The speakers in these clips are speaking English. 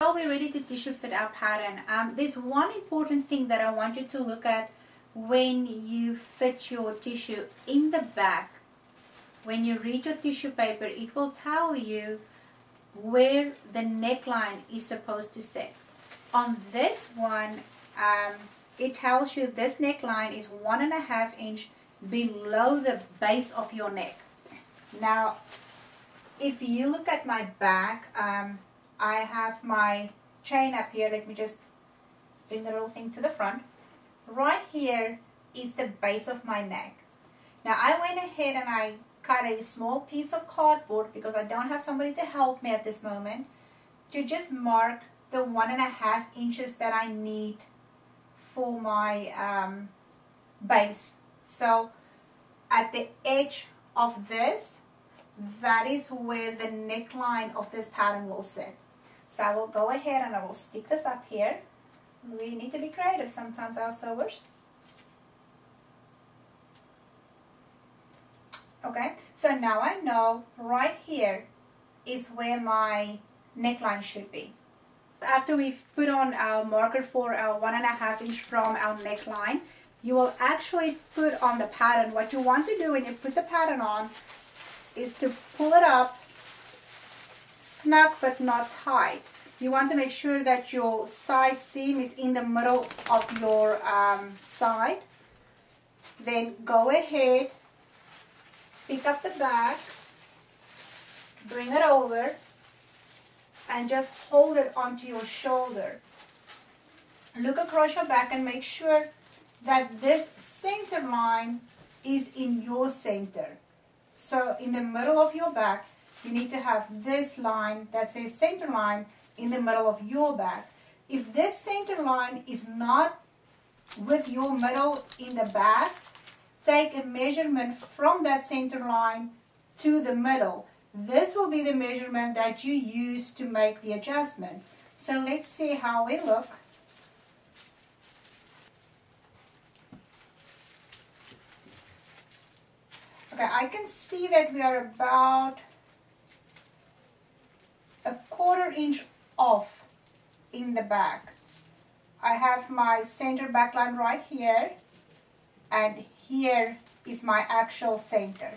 Now we're ready to tissue fit our pattern. There's one important thing that I want you to look at when you fit your tissue in the back. When you read your tissue paper, it will tell you where the neckline is supposed to sit. On this one, it tells you this neckline is 1.5 inch below the base of your neck. Now, if you look at my back, I have my chain up here. Let me just bring the little thing to the front. Right here is the base of my neck. Now I went ahead and I cut a small piece of cardboard because I don't have somebody to help me at this moment to just mark the 1.5 inches that I need for my base. So at the edge of this, that is where the neckline of this pattern will sit. So I will go ahead and I will stick this up here. We need to be creative sometimes, our sewers. Okay, so now I know right here is where my neckline should be. After we've put on our marker for our 1.5 inch from our neckline, you will actually put on the pattern. What you want to do when you put the pattern on is to pull it up snug but not tight. You want to make sure that your side seam is in the middle of your side. Then go ahead, pick up the back, bring it over, and just hold it onto your shoulder. Look across your back and make sure that this center line is in your center. So in the middle of your back, you need to have this line that says center line in the middle of your back. If this center line is not with your middle in the back, take a measurement from that center line to the middle. This will be the measurement that you use to make the adjustment. So let's see how we look. Okay, I can see that we are about 1/4 inch off in the back. I have my center back line right here, and here is my actual center.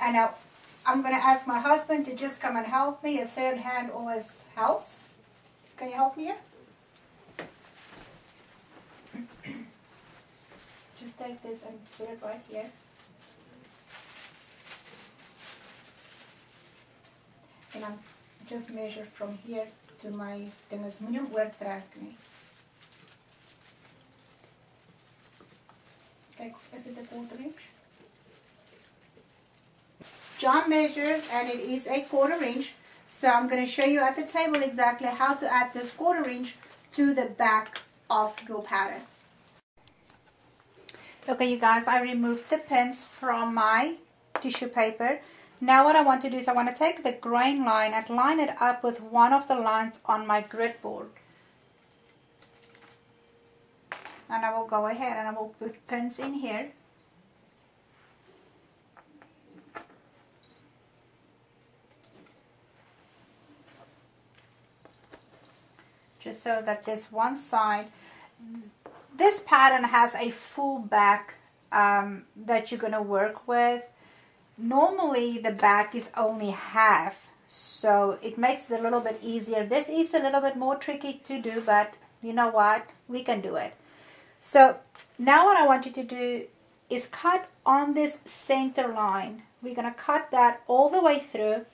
And now I'm going to ask my husband to just come and help me. A third hand always helps. Can you help me here? Just take this and put it right here. En dan just measure from here to my dinges. Moet nie oortrek nie. Kyk, is dit 1/4 inch? John measured and it is 1/4 inch. So I'm going to show you at the table exactly how to add this 1/4 inch to the back of your pattern. Okay, you guys, I removed the pins from my tissue paper. Now what I want to do is I want to take the grain line and line it up with one of the lines on my grid board. And I will go ahead and I will put pins in here. Just so that this one side, this pattern has a full back that you're going to work with. Normally the back is only half, so it makes it a little bit easier. This is a little bit more tricky to do, but you know what, we can do it. So now what I want you to do is cut on this center line. We're going to cut that all the way through,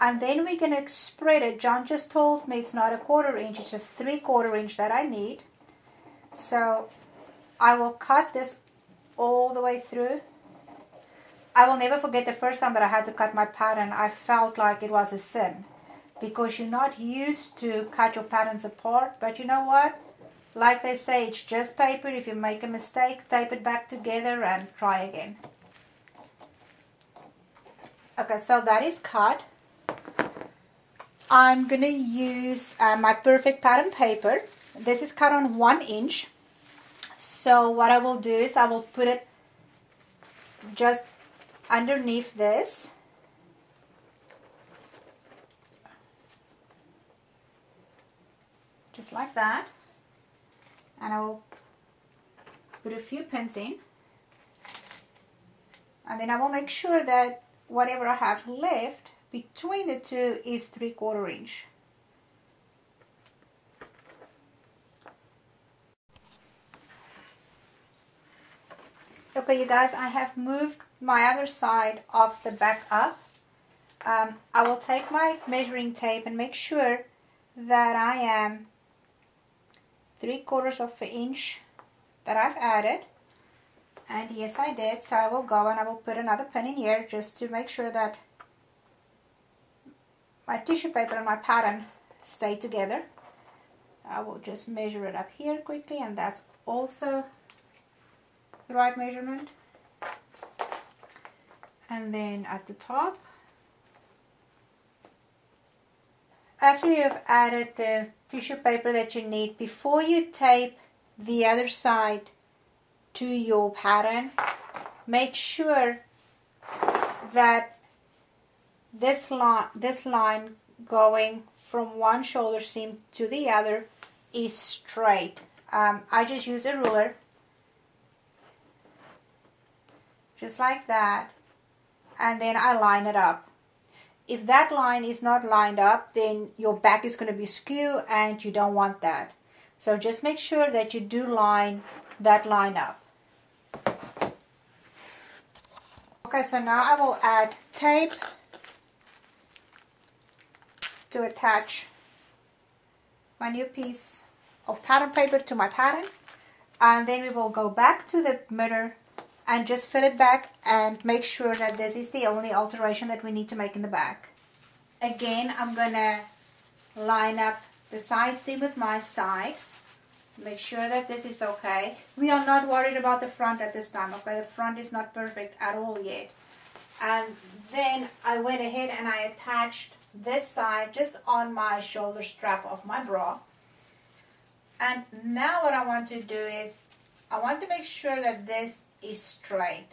and then we're going to spread it. John just told me it's not 1/4 inch, it's a 3/4 inch that I need. So I will cut this all the way through. I will never forget the first time that I had to cut my pattern. I felt like it was a sin because you're not used to cut your patterns apart. But you know what? Like they say, it's just paper. If you make a mistake, tape it back together and try again. Okay, so that is cut. I'm going to use my perfect pattern paper. This is cut on 1 inch. So what I will do is I will put it just underneath this. just like that, and I will put a few pins in, and then I will make sure that whatever I have left between the two is 3/4 inch. Okay, you guys, I have moved my other side of the back up. I will take my measuring tape and make sure that I am 3/4 of an inch that I've added. And yes, I did. So I will go and I will put another pin in here just to make sure that my tissue paper and my pattern stay together. I will just measure it up here quickly, and that's also the right measurement. And then at the top, after you've added the tissue paper that you need, before you tape the other side to your pattern, make sure that this line going from one shoulder seam to the other is straight. I just use a ruler, just like that, and then I line it up. If that line is not lined up, then your back is going to be skew, and you don't want that. So just make sure that you do line that line up. Okay, so now I will add tape to attach my new piece of pattern paper to my pattern, and then we will go back to the mirror and just fit it back and make sure that this is the only alteration that we need to make in the back. Again, I'm gonna line up the side seam with my side, make sure that this is okay. We are not worried about the front at this time, okay? The front is not perfect at all yet. And then I went ahead and I attached this side just on my shoulder strap of my bra. And now what I want to do is I want to make sure that this is straight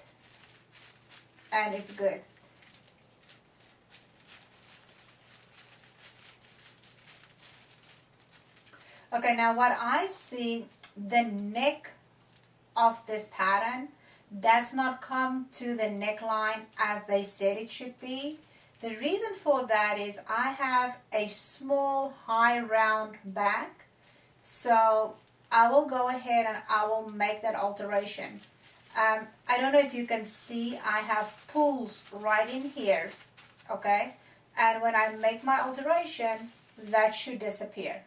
and it's good. Okay, now what I see, the neck of this pattern does not come to the neckline as they said it should be. The reason for that is I have a small high round back, so I will go ahead and I will make that alteration. I don't know if you can see, I have pulls right in here, okay? And when I make my alteration, that should disappear.